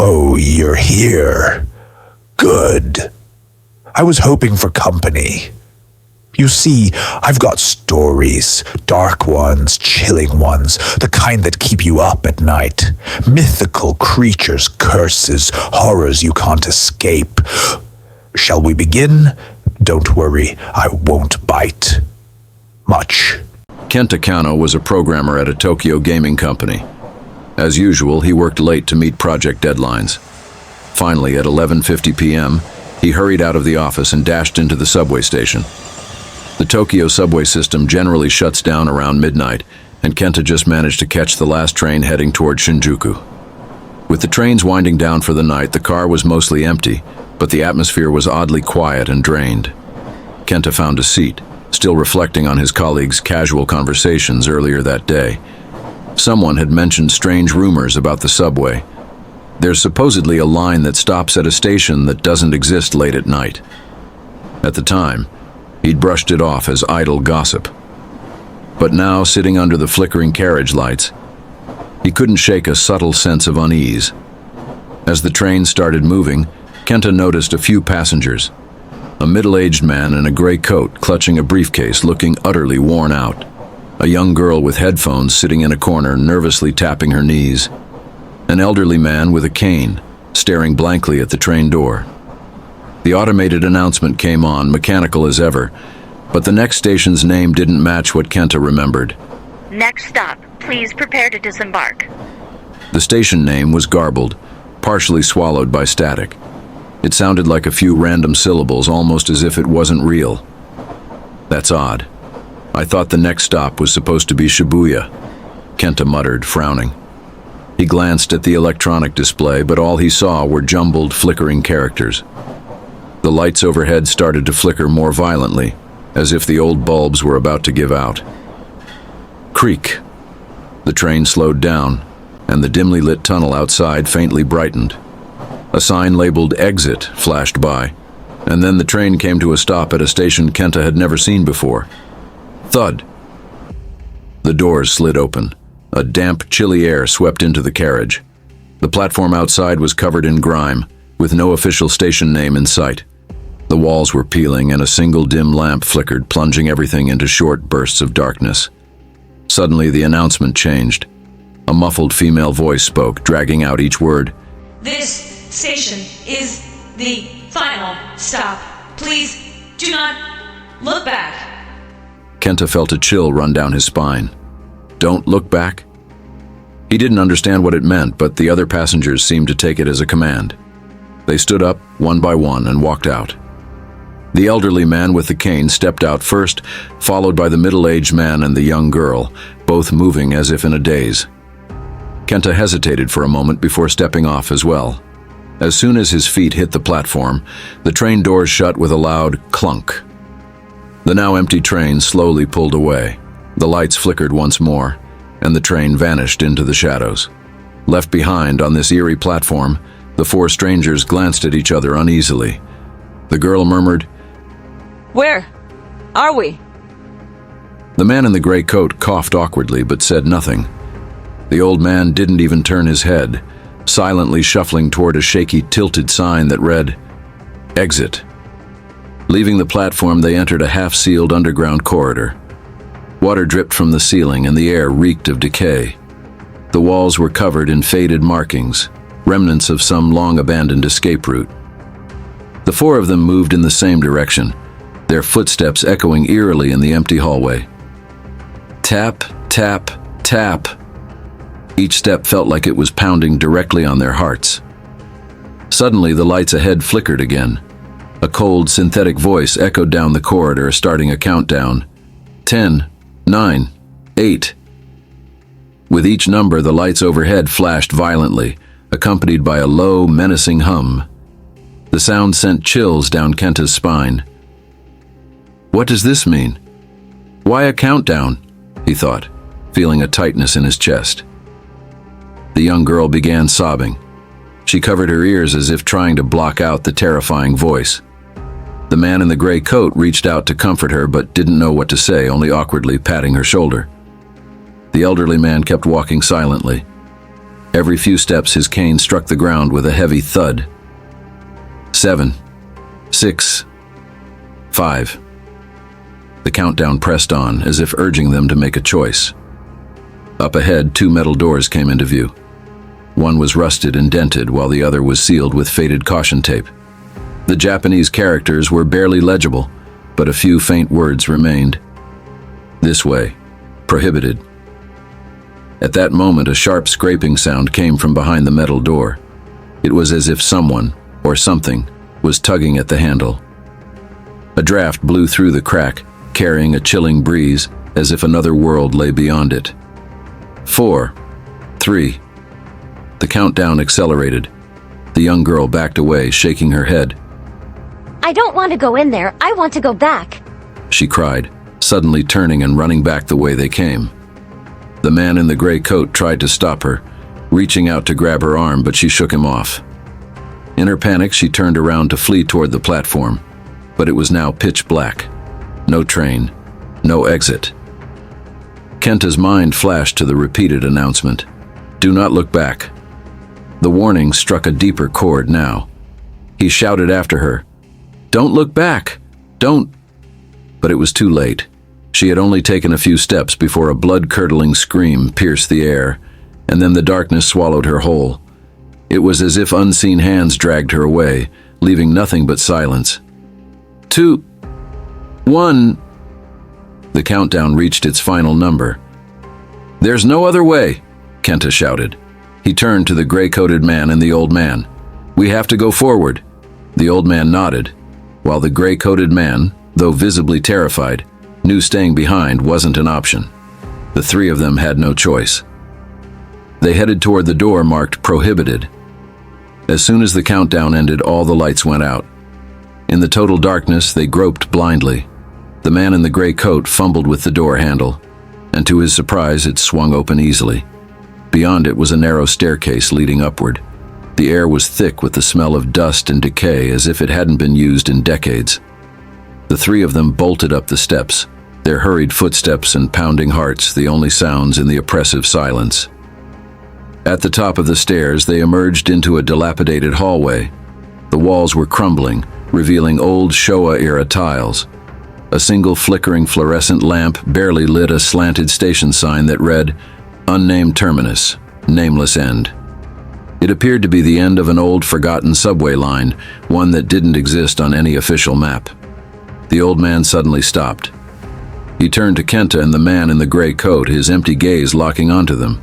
Oh, you're here. Good. I was hoping for company. You see, I've got stories, dark ones, chilling ones, the kind that keep you up at night. Mythical creatures, curses, horrors you can't escape. Shall we begin? Don't worry, I won't bite. Much. Kenta Kano was a programmer at a Tokyo gaming company. As usual, he worked late to meet project deadlines. Finally, at 11:50 p.m., he hurried out of the office and dashed into the subway station. The Tokyo subway system generally shuts down around midnight, and Kenta just managed to catch the last train heading toward Shinjuku. With the trains winding down for the night, the car was mostly empty, but the atmosphere was oddly quiet and drained. Kenta found a seat, still reflecting on his colleagues' casual conversations earlier that day. Someone had mentioned strange rumors about the subway. There's supposedly a line that stops at a station that doesn't exist late at night. At the time, he'd brushed it off as idle gossip. But now, sitting under the flickering carriage lights, he couldn't shake a subtle sense of unease. As the train started moving, Kenta noticed a few passengers. A middle-aged man in a gray coat clutching a briefcase, looking utterly worn out. A young girl with headphones sitting in a corner, nervously tapping her knees. An elderly man with a cane, staring blankly at the train door. The automated announcement came on, mechanical as ever, but the next station's name didn't match what Kenta remembered. Next stop, please prepare to disembark. The station name was garbled, partially swallowed by static. It sounded like a few random syllables, almost as if it wasn't real. That's odd. I thought the next stop was supposed to be Shibuya, Kenta muttered, frowning. He glanced at the electronic display, but all he saw were jumbled, flickering characters. The lights overhead started to flicker more violently, as if the old bulbs were about to give out. Creak. The train slowed down, and the dimly lit tunnel outside faintly brightened. A sign labeled "Exit" flashed by, and then the train came to a stop at a station Kenta had never seen before. Thud. The doors slid open. A damp, chilly air swept into the carriage. The platform outside was covered in grime, with no official station name in sight. The walls were peeling, and a single dim lamp flickered, plunging everything into short bursts of darkness. Suddenly, the announcement changed. A muffled female voice spoke, dragging out each word. This station is the final stop. Please do not look back. Kenta felt a chill run down his spine. Don't look back? He didn't understand what it meant, but the other passengers seemed to take it as a command. They stood up, one by one, and walked out. The elderly man with the cane stepped out first, followed by the middle-aged man and the young girl, both moving as if in a daze. Kenta hesitated for a moment before stepping off as well. As soon as his feet hit the platform, the train doors shut with a loud clunk. The now empty train slowly pulled away. The lights flickered once more, and the train vanished into the shadows. Left behind on this eerie platform, the four strangers glanced at each other uneasily. The girl murmured, "Where are we?" The man in the gray coat coughed awkwardly but said nothing. The old man didn't even turn his head, silently shuffling toward a shaky, tilted sign that read, "Exit." Leaving the platform, they entered a half-sealed underground corridor. Water dripped from the ceiling and the air reeked of decay. The walls were covered in faded markings, remnants of some long-abandoned escape route. The four of them moved in the same direction, their footsteps echoing eerily in the empty hallway. Tap, tap, tap. Each step felt like it was pounding directly on their hearts. Suddenly, the lights ahead flickered again. A cold, synthetic voice echoed down the corridor, starting a countdown. 10, 9, 8. With each number, the lights overhead flashed violently, accompanied by a low, menacing hum. The sound sent chills down Kenta's spine. What does this mean? Why a countdown? He thought, feeling a tightness in his chest. The young girl began sobbing. She covered her ears as if trying to block out the terrifying voice. The man in the gray coat reached out to comfort her but didn't know what to say, only awkwardly patting her shoulder. The elderly man kept walking silently. Every few steps his cane struck the ground with a heavy thud. 7, 6, 5. The countdown pressed on, as if urging them to make a choice. Up ahead, 2 metal doors came into view. One was rusted and dented, while the other was sealed with faded caution tape. The Japanese characters were barely legible, but a few faint words remained. This way. Prohibited. At that moment, a sharp scraping sound came from behind the metal door. It was as if someone, or something, was tugging at the handle. A draft blew through the crack, carrying a chilling breeze, as if another world lay beyond it. 4, 3. The countdown accelerated. The young girl backed away, shaking her head. I don't want to go in there. I want to go back, She cried, suddenly turning and running back the way they came. The man in the gray coat tried to stop her, reaching out to grab her arm, but she shook him off. In her panic, she turned around to flee toward the platform, but it was now pitch black. No train, no exit. Kenta's mind flashed to the repeated announcement, "Do not look back." The warning struck a deeper chord now. He shouted after her, "Don't look back! Don't!" But it was too late. She had only taken a few steps before a blood-curdling scream pierced the air, and then the darkness swallowed her whole. It was as if unseen hands dragged her away, leaving nothing but silence. 2, 1. The countdown reached its final number. "There's no other way," Kenta shouted. He turned to the gray-coated man and the old man. "We have to go forward." The old man nodded, while the gray-coated man, though visibly terrified, knew staying behind wasn't an option. The 3 of them had no choice. They headed toward the door marked "Prohibited." As soon as the countdown ended, all the lights went out. In the total darkness, they groped blindly. The man in the gray coat fumbled with the door handle, and to his surprise, it swung open easily. Beyond it was a narrow staircase leading upward. The air was thick with the smell of dust and decay, as if it hadn't been used in decades. The 3 of them bolted up the steps, their hurried footsteps and pounding hearts the only sounds in the oppressive silence. At the top of the stairs, they emerged into a dilapidated hallway. The walls were crumbling, revealing old Showa-era tiles. A single flickering fluorescent lamp barely lit a slanted station sign that read, "Unnamed Terminus, Nameless End." It appeared to be the end of an old forgotten subway line, one that didn't exist on any official map. The old man suddenly stopped. He turned to Kenta and the man in the gray coat, his empty gaze locking onto them.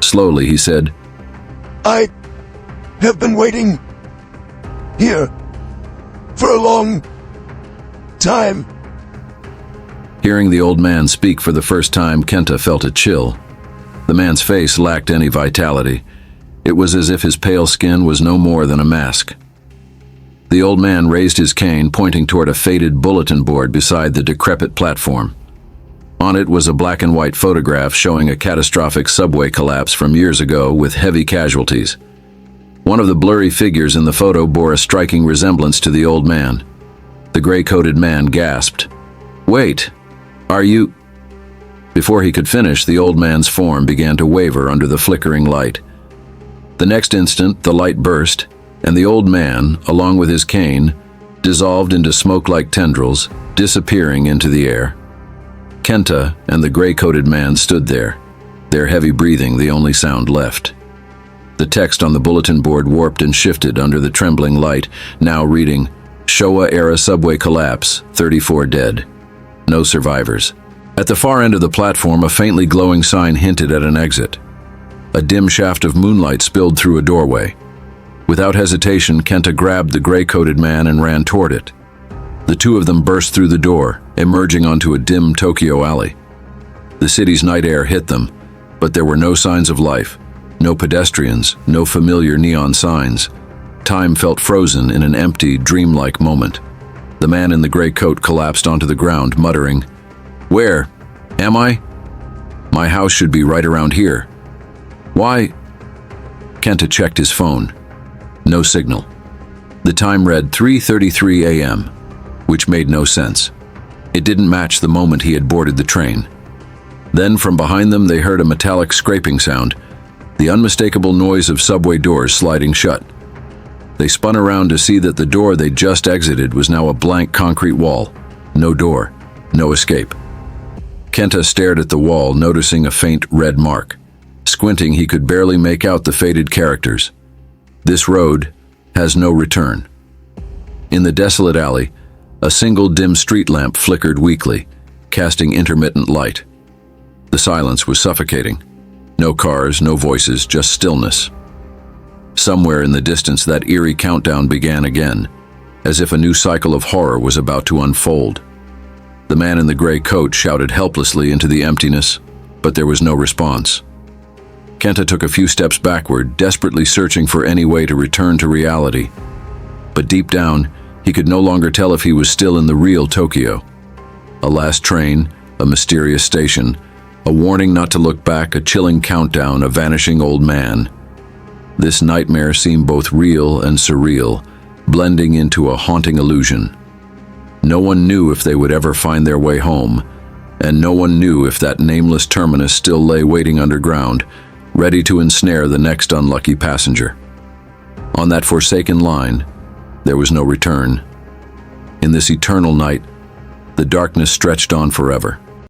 Slowly, he said, "I have been waiting here for a long time." Hearing the old man speak for the first time, Kenta felt a chill. The man's face lacked any vitality. It was as if his pale skin was no more than a mask. The old man raised his cane, pointing toward a faded bulletin board beside the decrepit platform. On it was a black and white photograph showing a catastrophic subway collapse from years ago with heavy casualties. One of the blurry figures in the photo bore a striking resemblance to the old man. The gray-coated man gasped, "Wait, are you—" Before he could finish, the old man's form began to waver under the flickering light. The next instant, the light burst, and the old man, along with his cane, dissolved into smoke-like tendrils, disappearing into the air. Kenta and the gray-coated man stood there, their heavy breathing the only sound left. The text on the bulletin board warped and shifted under the trembling light, now reading, "Showa-era subway collapse, 34 dead. No survivors." At the far end of the platform, a faintly glowing sign hinted at an exit. A dim shaft of moonlight spilled through a doorway. Without hesitation, Kenta grabbed the gray-coated man and ran toward it. The 2 of them burst through the door, emerging onto a dim Tokyo alley. The city's night air hit them, but there were no signs of life, no pedestrians, no familiar neon signs. Time felt frozen in an empty, dreamlike moment. The man in the gray coat collapsed onto the ground, muttering, "Where am I? My house should be right around here. Why?" Kenta checked his phone. No signal. The time read 3:33 a.m., which made no sense. It didn't match the moment he had boarded the train. Then from behind them they heard a metallic scraping sound, the unmistakable noise of subway doors sliding shut. They spun around to see that the door they'd just exited was now a blank concrete wall. No door, no escape. Kenta stared at the wall, noticing a faint red mark. Squinting, he could barely make out the faded characters. This road has no return. In the desolate alley, a single dim street lamp flickered weakly, casting intermittent light. The silence was suffocating. No cars, no voices, just stillness. Somewhere in the distance, that eerie countdown began again, as if a new cycle of horror was about to unfold. The man in the gray coat shouted helplessly into the emptiness, but there was no response. Kenta took a few steps backward, desperately searching for any way to return to reality. But deep down, he could no longer tell if he was still in the real Tokyo. A last train, a mysterious station, a warning not to look back, a chilling countdown, a vanishing old man. This nightmare seemed both real and surreal, blending into a haunting illusion. No one knew if they would ever find their way home, and no one knew if that nameless terminus still lay waiting underground, ready to ensnare the next unlucky passenger. On that forsaken line, there was no return. In this eternal night, the darkness stretched on forever.